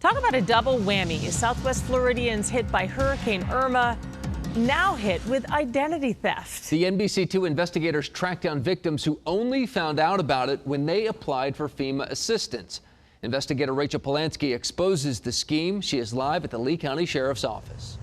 Talk about a double whammy. Southwest Floridians hit by Hurricane Irma, now hit with identity theft. The NBC2 investigators tracked down victims who only found out about it when they applied for FEMA assistance. Investigator Rachel Polanski exposes the scheme. She is live at the Lee County Sheriff's Office.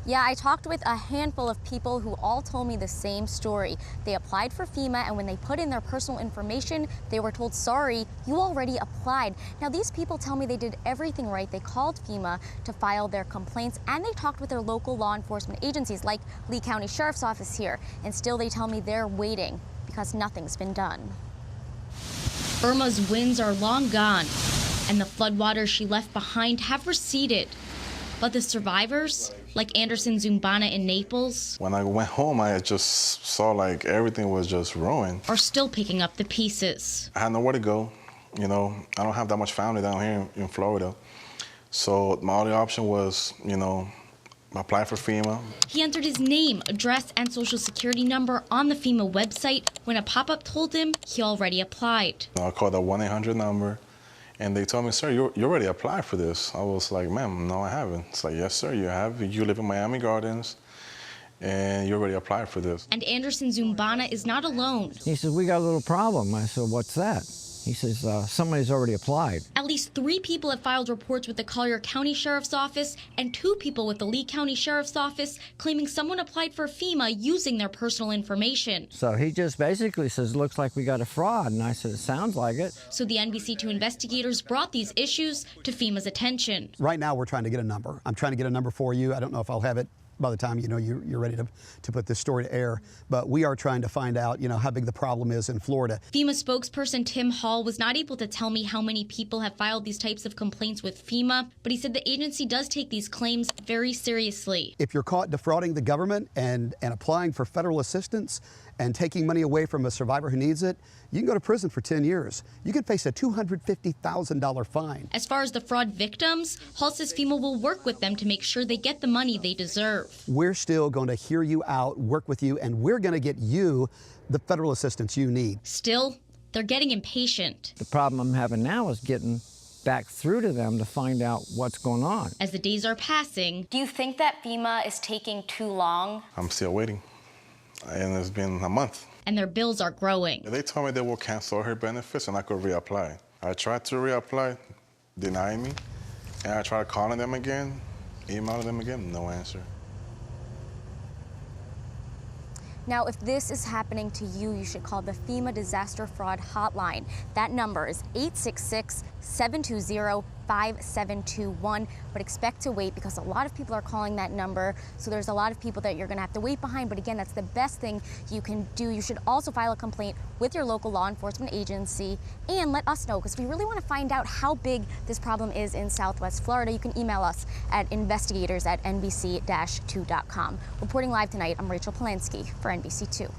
Yeah, I talked with a handful of people who all told me the same story. They applied for FEMA, and when they put in their personal information, they were told, sorry, you already applied. Now, these people tell me they did everything right. They called FEMA to file their complaints, and they talked with their local law enforcement agencies like Lee County Sheriff's Office here. And still, they tell me they're waiting because nothing's been done. Irma's winds are long gone, and the floodwaters she left behind have receded. But the survivors, like Anderson Zumbana in Naples, when I went home, I just saw like everything was just ruined, are still picking up the pieces. I had nowhere to go. You know, I don't have that much family down here in Florida. So my only option was, apply for FEMA. He entered his name, address, and social security number on the FEMA website when a pop-up told him he already applied. I called the 1-800 number. And they told me, sir, you already applied for this. I was like, ma'am, no, I haven't. It's like, yes, sir, you have. You live in Miami Gardens, and you already applied for this. And Anderson Zumbana is not alone. He says, we got a little problem. I said, what's that? He says, somebody's already applied. At least 3 people have filed reports with the Collier County Sheriff's Office and 2 people with the Lee County Sheriff's Office claiming someone applied for FEMA using their personal information. So he just basically says, looks like we got a fraud. And I said, it sounds like it. So the NBC2 investigators brought these issues to FEMA's attention. Right now, we're trying to get a number. I'm trying to get a number for you. I don't know if I'll have it by the time you're ready to put this story to air. But we are trying to find out how big the problem is in Florida. FEMA spokesperson Tim Hall was not able to tell me how many people have filed these types of complaints with FEMA, but he said the agency does take these claims very seriously. If you're caught defrauding the government and applying for federal assistance and taking money away from a survivor who needs it, you can go to prison for 10 years. You could face a $250,000 fine. As far as the fraud victims, Hall says FEMA will work with them to make sure they get the money they deserve. We're still going to hear you out, work with you, and we're going to get you the federal assistance you need. Still, they're getting impatient. The problem I'm having now is getting back through to them to find out what's going on. As the days are passing, Do you think that FEMA is taking too long? I'm still waiting, and it's been a month. and their bills are growing. They told me they will cancel her benefits and I could reapply. I tried to reapply, denied me, and I tried calling them again, emailing them again, no answer. Now, if this is happening to you, you should call the FEMA Disaster Fraud Hotline. That number is 866-720-5721, but expect to wait because a lot of people are calling that number, so there's a lot of people that you're gonna have to wait behind, but again, that's the best thing you can do. You should also file a complaint with your local law enforcement agency and let us know, because we really wanna find out how big this problem is in Southwest Florida. You can email us at investigators@nbc-2.com. Reporting live tonight, I'm Rachel Polanski for NBC2.